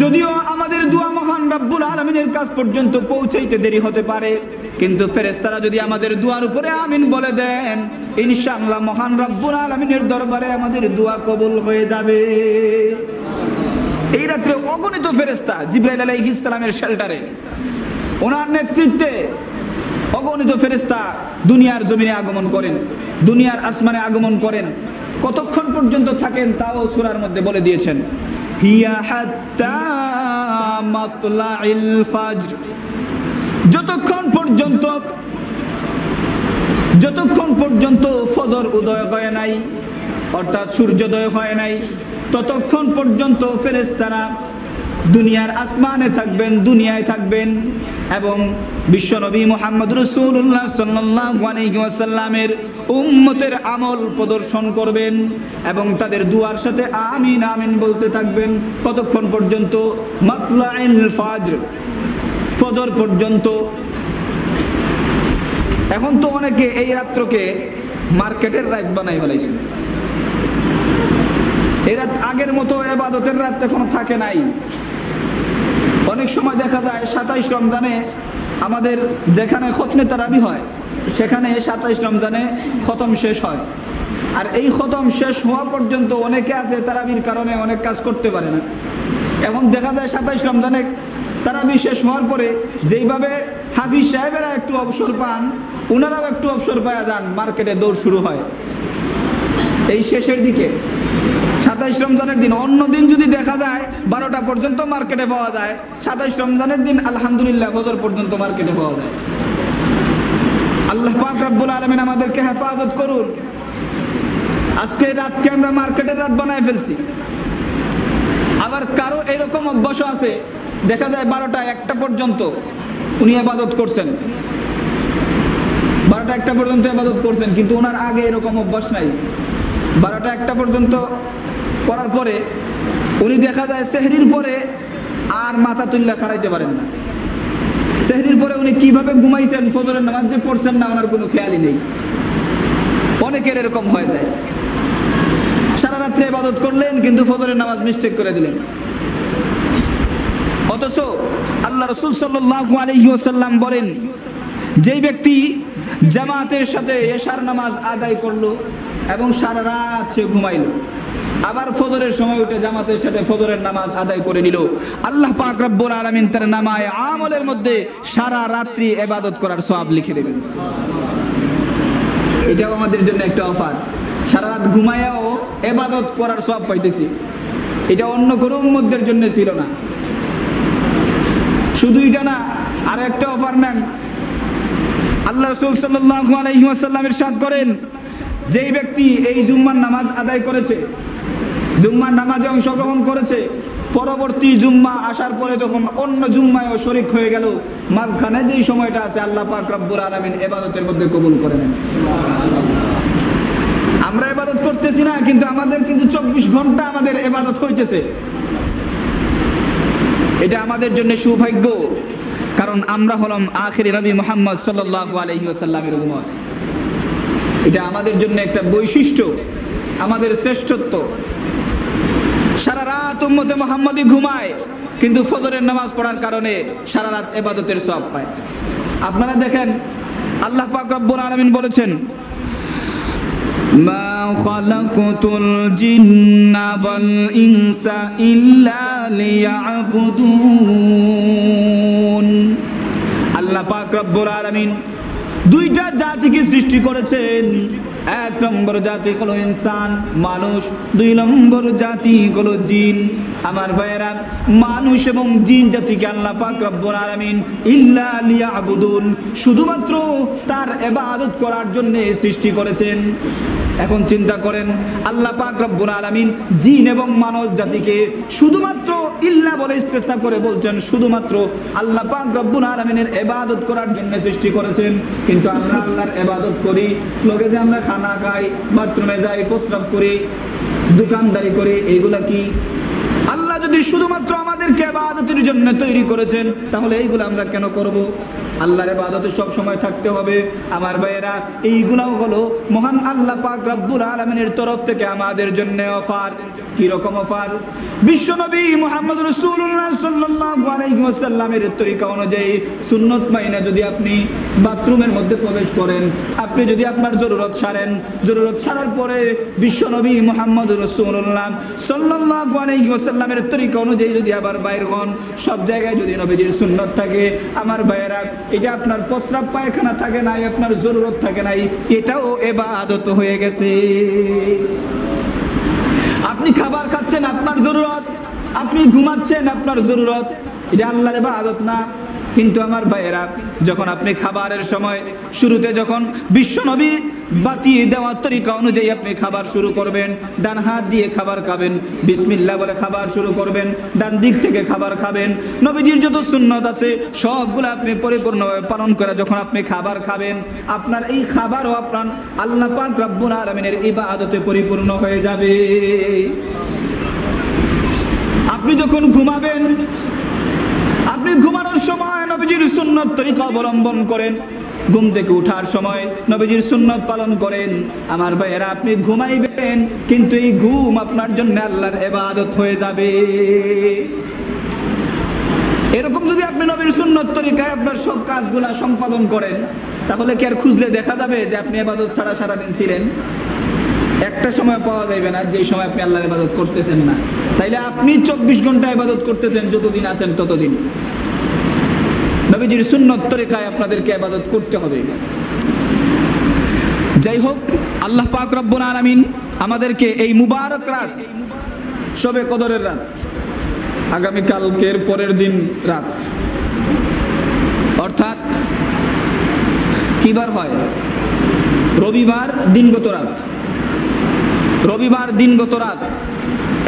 যদিও আমাদের দোয়া মহান রব্বুল আলামিনের কাছ পর্যন্ত পৌঁছাইতে দেরি হতে পারে, কিন্তু ফেরেশতারা যদি আমাদের দোয়ার উপরে আমিন বলে দেন, ইনশাআল্লাহ মহান রব্বুল আলামিনের দরবারে আমাদের দোয়া কবুল হয়ে যাবে। এই রাত্রে অগণিত ফেরেশতা জিবরাইল আলাইহিস সালামের শেল্টারে, ওনার নেতৃত্বে অগণিত ফেরেশতা দুনিয়ার জমিনে আগমন করেন, দুনিয়ার আসমানে আগমন করেন। কতক্ষণ পর্যন্ত থাকেন তাও সূরার মধ্যে বলে দিয়েছেন, হিয়া হাত্তা মাতলাইল ফাজর, যতক্ষণ পর্যন্ত ফজর উদয় হয় নাই, অর্থাৎ সূর্যোদয় হয় নাই, ততক্ষণ পর্যন্ত ফেরেশতারা দুনিয়ার আসমানে থাকবেন, দুনিয়ায় থাকবেন এবং বিশ্বনবী মুহাম্মদ রাসূলুল্লাহ সাল্লাল্লাহু আলাইহি ওয়াসাল্লামের উম্মতের আমল প্রদর্শন করবেন এবং তাদের দুয়ার সাথে আমিন আমিন বলতে থাকবেন। কতক্ষণ পর্যন্ত? মাতলাইল ফাজর, ফজর পর্যন্ত। এখন তো অনেকে এই রাত্রকে মার্কেটের রাত বানাই ফেলাইছে। এই রাত আগের মতো ইবাদতের রাত এখন থাকে নাই। অনেক সময় দেখা যায় 27 রমজানে আমাদের যেখানে খতমে তারাবি হয়, সেখানে 27 রমজানে খতম শেষ হয়। আর এই খতম শেষ হওয়া পর্যন্ত অনেকে আছে তারাবির কারণে অনেক কাজ করতে পারে না। এখন দেখা যায় 27 রমজানে তারাবি শেষ হওয়ার পরে যেইভাবে হাফিজ সাহেবেরা একটু অবসর পান, ওনারাও একটু অবসর পাওয়া যান, মার্কেটে দৌড় শুরু হয় এই শেষের দিকে 27 রমজানের দিন। অন্য দিন যদি দেখা যায় 12টা পর্যন্ত মার্কেটে পাওয়া যায়, 27 রমজানের দিন আলহামদুলিল্লাহ ফজর পর্যন্ত মার্কেটে পাওয়া যায়। আল্লাহ পাক রব্বুল আলামিন আমাদেরকে হেফাজত করুন। আজকে রাতকে আমরা মার্কেটের রাত বানায় ফেলছি। আবার কারো এরকম অভ্যাস আছে, দেখা যায় 12টা 1টা পর্যন্ত উনি ইবাদত করছেন, 12টা 1টা পর্যন্ত ইবাদত করছেন, কিন্তু ওনার আগে এরকম অভ্যাস নাই। 12টা 1টা পর্যন্ত করার পরে উনি দেখা যায় সেহরির পরে আর মাথা তুল্লা খাড়াইতে পারেন না। সেহরির পরে উনি কিভাবে ঘুমাইছেন, ফজরের নামাজ যে পড়ছেন না, ওনার কোনো খেয়ালই নেই। অনেকের এরকম হয়ে যায়, সারা রাত্রে ইবাদত করলেন কিন্তু ফজরের নামাজ মিস্টেক করে দিলেন। অথচ আল্লাহ রাসূল সাল্লাল্লাহু আলাইহি ওয়াসাল্লাম বলেন, যেই ব্যক্তি জামাতের সাথে এশার নামাজ আদায় করলো এবং সারা রাত সে ঘুমাইল, আবার ফজরের সময় উঠে জামাতের সাথে ফজরের নামাজ আদায় করে নিল, আল্লাহ পাক রব্বুল আলামিন তার নামায়ে আমলের মধ্যে সারা রাত্রি ইবাদত করার সওয়াব লিখে দেবেন। এটাও আমাদের জন্য একটা অফার। সারা রাত ঘুমায়াও ইবাদত করার সওয়াব পাইতেছি, এটা অন্য কোনো উম্মতের জন্য ছিল না। শুধু এটা না, আর একটা অফার নেন। আল্লাহ রাসূল সাল্লাল্লাহু আলাইহি ওয়াসাল্লাম ইরশাদ করেন, যেই ব্যক্তি এই জুম্মার নামাজ আদায় করেছে, জুম্মার নামাজে অংশগ্রহণ করেছে, পরবর্তী জুম্মা আসার পরে যখন অন্য জুম্মায়ও শরীক হয়ে গেল, মাঝখানে যেই সময়টা আছে আল্লাহ পাক রব্বুল আলামিন ইবাদতের মধ্যে কবুল করে নেন। আমরা ইবাদত করতেছি না, কিন্তু আমাদের কিন্তু 24 ঘন্টা আমাদের ইবাদত হইতেছে। এটা আমাদের জন্য সৌভাগ্য, কারণ আমরা হলাম আখিরি নবী মুহাম্মদ সাল্লাল্লাহু আলাইহি ওয়াসাল্লামের উম্মত। এটা আমাদের জন্য একটা বৈশিষ্ট্য, আমাদের শ্রেষ্ঠত্ব। সারা রাত উম্মতে মুহাম্মদী ঘুমায়, কিন্তু ফজরের নামাজ পড়ার কারণে সারা রাত ইবাদতের সওয়াব পায়। আপনারা দেখেন আল্লাহ পাক রব্বুল আলামিন বলেছেন, মা খালাকতুল জিন্না ওয়াল ইনসা ইল্লা লিয়াবুদুন। আল্লাহ পাক রব্বুল আলামিন দুইটা জাতিকে সৃষ্টি করেছেন। এক নম্বর জাতি হলো ইনসান, মানুষ। দুই নম্বর জাতি হলো জিন। আমার ভাইয়েরা, মানুষ এবং জিন জাতিকে আল্লাহ পাক রব্বুল আলামিন ইল্লা লিয়াবুদুন, শুধুমাত্র তার ইবাদত করার জন্য সৃষ্টি করেছেন। এখন চিন্তা করেন, আল্লাহ পাক রব্বুল আলামিন জিন এবং মানব জাতিকে শুধুমাত্র ইল্লা বলে ইস্তেসনা করে বলছেন শুধুমাত্র আল্লাহ পাক রব্বুল আলামিনের ইবাদত করার জন্য সৃষ্টি করেছেন। কিন্তু আমরা আল্লাহর ইবাদত করি, লোকে যে আমরা খানা খাই, বাথরুমে যাই, প্রস্রাব করি, দোকানদারি করি, এইগুলা কি? আল্লাহ যদি শুধুমাত্র আমাদেরকে ইবাদতের জন্য তৈরি করেছেন, তাহলে এইগুলো আমরা কেন করব? আল্লাহর ইবাদতে সব সময় থাকতে হবে। আমার ভাইয়েরা, এইগুলাও হলো মহান আল্লাহ পাক রব্বুল আলামিনের তরফ থেকে আমাদের জন্য অফার। কি রকম অফার? বিশ্বনবী মুহাম্মদ রাসূলুল্লাহ সাল্লাল্লাহু আলাইহি ওয়াসাল্লামের তরিকা অনুযায়ী সুন্নত মাইনা যদি আপনি বাথরুমের মধ্যে প্রবেশ করেন, আপনি যদি আপনার জরুরত সারেন, জরুরত সারার পরে বিশ্বনবী মুহাম্মদ রাসূলুল্লাহ সাল্লাল্লাহু আলাইহি ওয়াসাল্লামের তরিকা অনুযায়ী যদি আবার বাইর হন, সব জায়গায় যদি নবীজির সুন্নত থাকে, আমার ভাইয়েরা, এটা আপনার প্রস্রাব পায়খানা থাকে নাই, আপনার জরুরত থাকে নাই, এটাও ইবাদত হয়ে গেছে। আপনি খাবার খাচ্ছেন, আপনার জরুরত। আপনি ঘুমাচ্ছেন, আপনার জরুরত। এটা আল্লাহর ইবাদত না? কিন্তু আমার ভাইয়েরা, যখন আপনি খাবারের সময় শুরুতে যখন বিশ্বনবীর বাতিয়ে দেওয়া তরিকা অনুযায়ী আপনি খাবার শুরু করবেন, ডান হাত দিয়ে খাবার খাবেন, বিসমিল্লাহ বলে খাবার শুরু করবেন, ডান দিক থেকে খাবার খাবেন, নবীজির যত সুন্নত আছে সবগুলো আপনি পরিপূর্ণভাবে পালন করে যখন আপনি খাবার খাবেন, আপনার এই খাবারও আপনার আল্লাহ পাক রব্বুল আলামিনের ইবাদতে পরিপূর্ণ হয়ে যাবে। আপনি যখন ঘুমাবেন, আপনি ঘুমানোর সময় নবীজির সুন্নত তরিকা অবলম্বন করেন, ঘুম থেকে ওঠার সময় নবীজির সুন্নত পালন করেন। আমার ভাইয়েরা, আপনি ঘুমাইবেন, কিন্তু এই ঘুম আপনার জন্য আল্লাহর ইবাদত হয়ে যাবে। এরকম যদি আপনি নবীর সুন্নত তরিকায় আপনার সব কাজগুলা সম্পাদন করেন, তাহলে কি আর খুঁজলে দেখা যাবে যে আপনি ইবাদত ছাড়া সারাদিন ছিলেন? একটা সময় পাওয়া যাবে না যে সময় আপনি আল্লাহর ইবাদত করতেছেন না। তাইলে আপনি 24 ঘন্টা ইবাদত করতেছেন, যতদিন আছেন ততদিন। নবীজির সুন্নত তরিকায় আপনাদেরকে ইবাদত করতে হবে। যাই হোক, আল্লাহ পাক রব্বুল আলামিন আমাদেরকে এই মুবারক রাত, শবে কদরের রাত, আগামীকালকের পরের দিন রাত, অর্থাৎ কি বার হয়? রবিবার দিনগত রাত। রবিবার দিনগত রাত,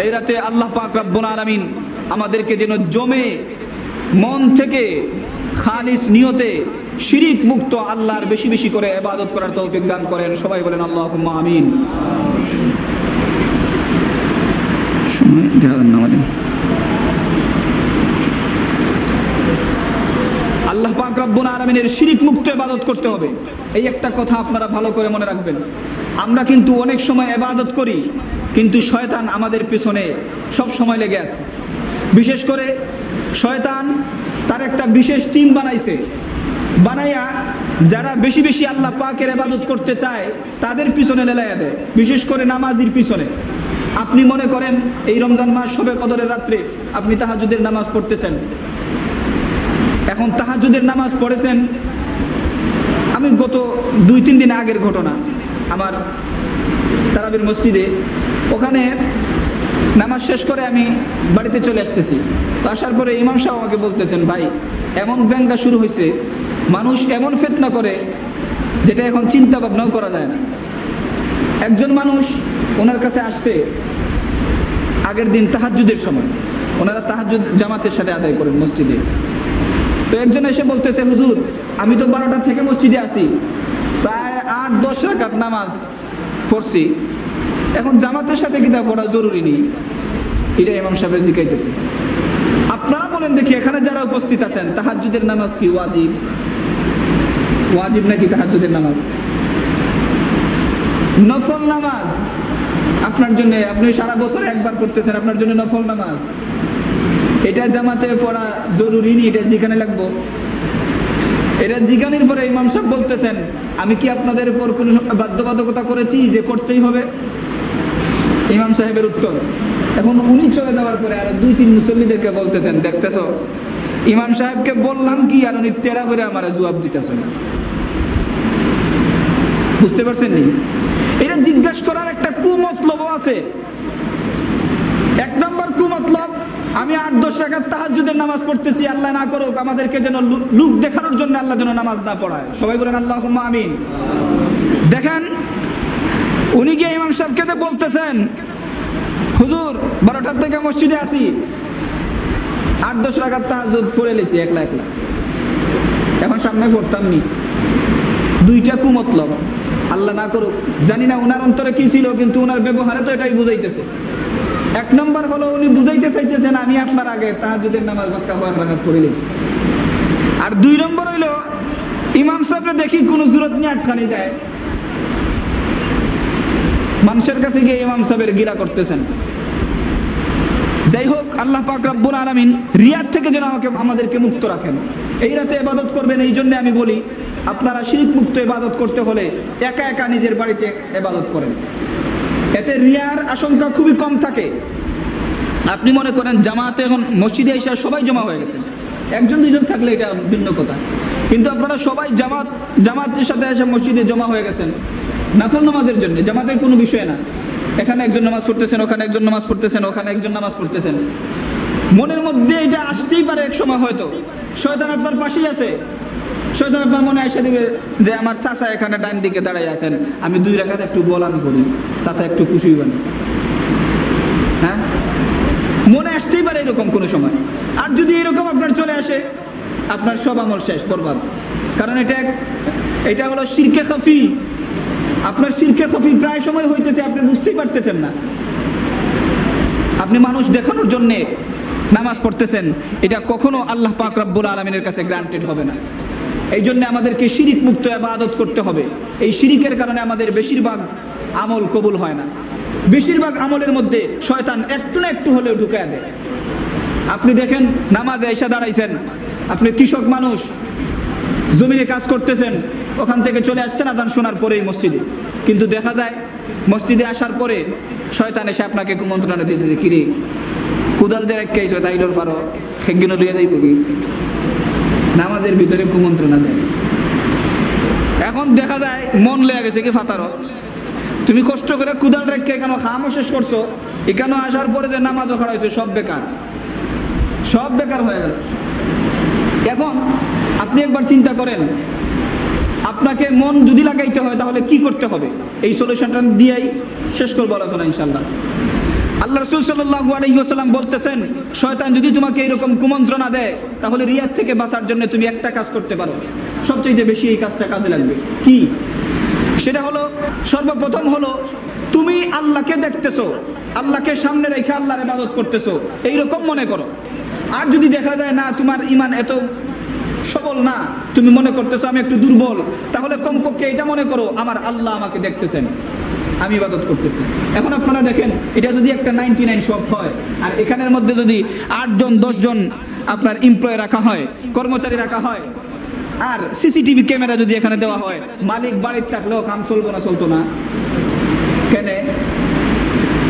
এই রাতে আল্লাহ পাক রব্বুল আলামিন আমাদেরকে যেন জমে মন থেকে খালিস নিয়তে শিরিক মুক্ত আল্লাহর বেশি বেশি করে ইবাদত করার তৌফিক দান করেন। সবাই বলেন আল্লাহুম্মা আমিন। আল্লাহ পাক রব্বুল আলামিনের শিরিক মুক্ত ইবাদত করতে হবে। এই একটা কথা আপনারা ভালো করে মনে রাখবেন। আমরা কিন্তু অনেক সময় ইবাদত করি, কিন্তু শয়তান আমাদের পিছনে সব সময় লেগে আছে। বিশেষ করে শয়তান তার একটা বিশেষ টিম বানাইছে, বানাইয়া যারা বেশি বেশি আল্লাহ পাকের ইবাদত করতে চায় তাদের পিছনে লেলাইয়া দেয়, বিশেষ করে নামাজির পিছনে। আপনি মনে করেন এই রমজান মাস শবে কদরের রাত্রে আপনি তাহাজ্জুদের নামাজ পড়তেছেন। এখন তাহাজ্জুদের নামাজ পড়েছেন, আমি গত 2-3 দিন আগের ঘটনা, আমার তারাবির মসজিদে, ওখানে নামাজ শেষ করে আমি বাড়িতে চলে আসতেছি। আসার পরে ইমাম সাহেব আমাকে বলতেছেন, ভাই এমন ব্যঙ্গা শুরু হয়েছে, মানুষ এমন ফিতনা করে যেটা এখন চিন্তা ভাবনাও করা যায় না। একজন মানুষ ওনার কাছে আসছে আগের দিন তাহাজ্জুদের সময়, ওনারা তাহাজ্জুদ জামাতের সাথে আদায় করেন মসজিদে। তো একজন এসে বলতেছে, হুজুর আমি তো 12টা থেকে মসজিদে আসি, প্রায় 8-10 রাকাত নামাজ পড়ছি, এখন জামাতের সাথে কিতাব পড়া জরুরি নেই। এটা ইমাম সাহেব জিজ্ঞাসা। আপনারা বলেন দেখি, এখানে যারা উপস্থিত আছেন, তাহাজ্জুদের নামাজ কি ওয়াজিব? ওয়াজিব নাকি তাহাজ্জুদের নামাজ? নফল নামাজ আপনার জন্য, আপনি সারা বছর একবার করতেছেন, আপনার জন্য নফল নামাজ। এটা জামাতে পড়া জরুরি নি, এটা যেখানে লাগবো। এটা জিজ্ঞানের পরে ইমাম সাহেব বলতেছেন, আমি কি আপনাদের উপর কোনো বাধ্যবাধকতা করেছি যে পড়তেই হবে? ইমাম সাহেবের উত্তর, এখন উনি চলে যাওয়ার পরে আর 2-3 মুসল্লিদেরকে বলতেছেন, দেখতেছো ইমাম সাহেবকে বললাম কি, আর উনি তেরা করে আমার জবাব দিতেছেন। বুঝতে পারছেন নি? এটা জিজ্ঞাসা করার একটা কুমতলব আছে। 1 নম্বর কুমতলব, আমি 8-10 রাকাত তাহাজ্জুদের নামাজ পড়তেছি, আল্লাহ না করুক আমাদেরকে যেন লোক দেখানোর জন্য আল্লাহ যেন নামাজ না পড়ায়। সবাই বলেন আল্লাহুম্মা আমিন। দেখেন উনি গিয়ে ইমাম সাহেবকে বলতেছেন, হুজুর 12টার থেকে মসজিদে আসি, 8-10 রাকাত তাহাজ্জুদ পড়ে লেছি একলা একলা, এখন সামনে পড়তাম নি। 2টা কুমতলব, আল্লাহ না করুক, জানি না ওনার অন্তরে কি ছিল, কিন্তু ওনার ব্যবহারে তো এটাই বুঝাইতেছে। 1 নম্বর হলো উনি বুঝাইতে চাইতেছেন আমি আপনার আগে তাহাজ্জুদের নামাজ বাক্কা হওয়ার রাকাত পড়ে লেছি। আর 2 নম্বর হইলো ইমাম সাহেবরা দেখি কোনো জুরত নিয়ে আটকানি যায়, মানুষের কাছে গিয়ে ইমাম সাহেবের গিলা করতেছেন। যাই হোক, আল্লাহ পাক রব্বুল আলামিন রিয়াদ থেকে যেন আমাদেরকে মুক্ত রাখেন। এই রাতে ইবাদত করবেন, এই জন্য আমি বলি আপনারা শিরক মুক্ত ইবাদত করতে হলে একা একা নিজের বাড়িতে ইবাদত করেন, এতে রিয়ার আশঙ্কা খুবই কম থাকে। আপনি মনে করেন জামাতে এখন মসজিদে এসে সবাই জমা হয়ে গেছেন, 1-2 থাকলে এটা ভিন্ন কথা, কিন্তু আপনারা সবাই জামাতের সাথে এসে মসজিদে জমা হয়ে গেছেন নফল নামাজের জন্য। জামাতের কোনো বিষয় না, এখানে একজন নামাজ পড়তেছেন, ওখানে একজন নামাজ পড়তেছেন, ওখানে একজন নামাজ পড়তেছেন। মনের মধ্যে এটা আসতেই পারে এক সময়, হয়তো শয়তান আপনার পাশেই আছে, শয়তান আপনার মনে এসে দিবে যে আমার চাচা এখানে ডান দিকে দাঁড়ায় আছেন, আমি 2 রাকাত একটু বলান করি, চাচা একটু খুশি হবেন। হ্যাঁ, মনে আসতেই পারে এরকম কোনো সময়। আর যদি এরকম আপনার চলে আসে, আপনার সব আমল শেষ, বরবাদ। কারণ এটা হলো শিরকে খাফি। আপনার শিরকে খাফি প্রায় সময় হইতেছে, আপনি বুঝতেই পারতেছেন না। আপনি মানুষ দেখানোর জন্যে নামাজ পড়তেছেন, এটা কখনো আল্লাহ পাক রব্বুল আলামিনের কাছে গ্রান্টেড হবে না। এই জন্য আমাদেরকে শিরিক মুক্ত ইবাদত করতে হবে। এই শিরিকের কারণে আমাদের বেশিরভাগ আমল কবুল হয় না। বেশিরভাগ আমলের মধ্যে শয়তান একটু না একটু হলেও ঢুকায় দেয়। আপনি দেখেন নামাজে এসে দাঁড়াইছেন, আপনি কৃষক মানুষ, জমিনে কাজ করতেছেন, ওখান থেকে চলে আসছেন আজান শোনার পরেই মসজিদে, কিন্তু দেখা যায় মসজিদে আসার পরে শয়তান এসে আপনাকে কুমন্ত্রণা দিয়েছে যে কিরে কুদাল যে রেখাইছ তাইলোর পারো সেগিনো লইয়া যাইব কি, নামাজের ভিতরে কুমন্ত্রণা দেয়। এখন দেখা যায় মন লেগে গেছে কি ফাতারো, তুমি কষ্ট করে কুদাল রেখে কেন খামও শেষ করছো, এখানে আসার পরে যে নামাজও খাড়া হয়েছে সব বেকার, সব বেকার হয়ে গেল। এখন আপনি একবার চিন্তা করেন, আপনাকে মন যদি লাগাইতে হয় তাহলে কি করতে হবে? এই সলিউশনটা দিয়েই শেষ করবো আলোচনা ইনশাআল্লাহ। আল্লাহ রাসূল সাল্লাল্লাহু আলাইহি ওয়াসাল্লাম বলতেছেন, শয়তান যদি তোমাকে এরকম কুমন্ত্রণা দেয় তাহলে রিয়াদ থেকে বাঁচার জন্য তুমি একটা কাজ করতে পারো, সবচেয়ে বেশি এই কাজটা কাজে লাগবে। কি সেটা হলো, সর্বপ্রথম হলো তুমি আল্লাহকে দেখতেছো, আল্লাহকে সামনে রেখে আল্লাহর ইবাদত করতেছো, এইরকম মনে করো। আর যদি দেখা যায় না তোমার ঈমান এত সবল না, তুমি মনে করতেছো আমি একটু দুর্বল, তাহলে কমপক্ষে এটা মনে করো আমার আল্লাহ আমাকে দেখতেছেন, আমি ইবাদত করতেছি। এখন আপনারা দেখেন, এটা যদি একটা 99 শপ হয়, আর এখানের মধ্যে যদি 8 জন 10 জন আপনার এমপ্লয় রাখা হয়, কর্মচারী রাখা হয়, আর সিসিটিভি ক্যামেরা যদি এখানে দেওয়া হয়, মালিক বাড়ির থাকলেও কাম চলবো না, চলতো না কেন?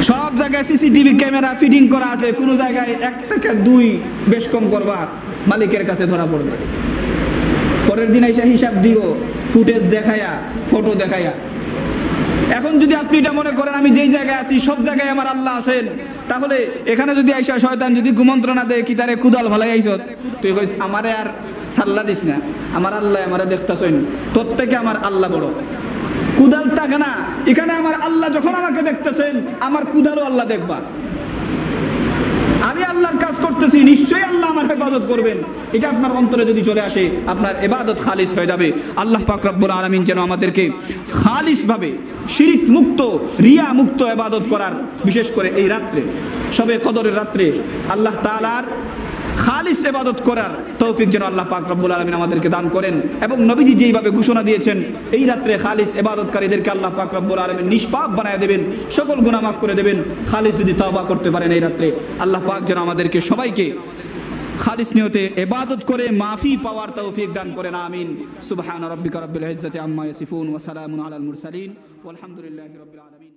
সব জায়গায় সিসিটিভি ক্যামেরা ফিটিং করা আছে, কোনো জায়গায় 1 থেকে 2 বেশ কম করবা, মালিকের কাছে ধরা পড়বে। পরের দিন এসে হিসাব দিও, ফুটেজ দেখায়া, ফটো দেখায়া। এখন যদি আপনি এটা মনে করেন আমি যেই জায়গায় আছি সব জায়গায় আমার আল্লাহ আছেন, তাহলে এখানে যদি আইসা শয়তান যদি কুমন্ত্রণা দেয় কি তারে কুদাল ভালাই আইস, তুই কইস আমারে আর সাল্লা দিস না, আমার আল্লাহ আমারে দেখতাছেন, তোর থেকে আমার আল্লাহ বড়। কুদাল থাকে না, এখানে আমার আল্লাহ যখন আমাকে দেখতেছেন, আমার কুদালও আল্লাহ দেখবা। আমি আল্লাহর কাজ করতেছি, নিশ্চয়ই আল্লাহ আমার ইবাদত করবেন। এটা আপনার অন্তরে যদি চলে আসে, আপনার ইবাদত খালিস হয়ে যাবে। আল্লাহ পাক রব্বুল আলামিন যেন আমাদেরকে খালিস ভাবে শিরক মুক্ত, রিয়া মুক্ত ইবাদত করার, বিশেষ করে এই রাত্রে, শবে কদরের রাত্রে আল্লাহ তাআলার খালিস ইবাদত করার তৌফিক যেন আল্লাহ পাক রব্বুল আলামিন আমাদেরকে দান করেন। এবং নবীজি যেইভাবে ঘোষণা দিয়েছেন, এই রাত্রে খালিস ইবাদতকারীদেরকে আল্লাহ পাক রব্বুল আলামিন নিষ্পাপ বানায় দেবেন, সকল গুনাহ মাফ করে দেবেন, খালিস যদি তওবা করতে পারেন এই রাত্রে। আল্লাহ পাক যেন আমাদেরকে সবাইকে খালিস নিয়তে ইবাদত করে মাফি পাওয়ার তৌফিক দান করেন আমিন। সুবহান রাব্বিকা রাব্বিল ইজ্জাতি আম্মা ইয়াসিফুন ওয়া সালামুন আলাল মুরসালিন ওয়ালহামদুলিল্লাহি রাব্বিল আলামিন।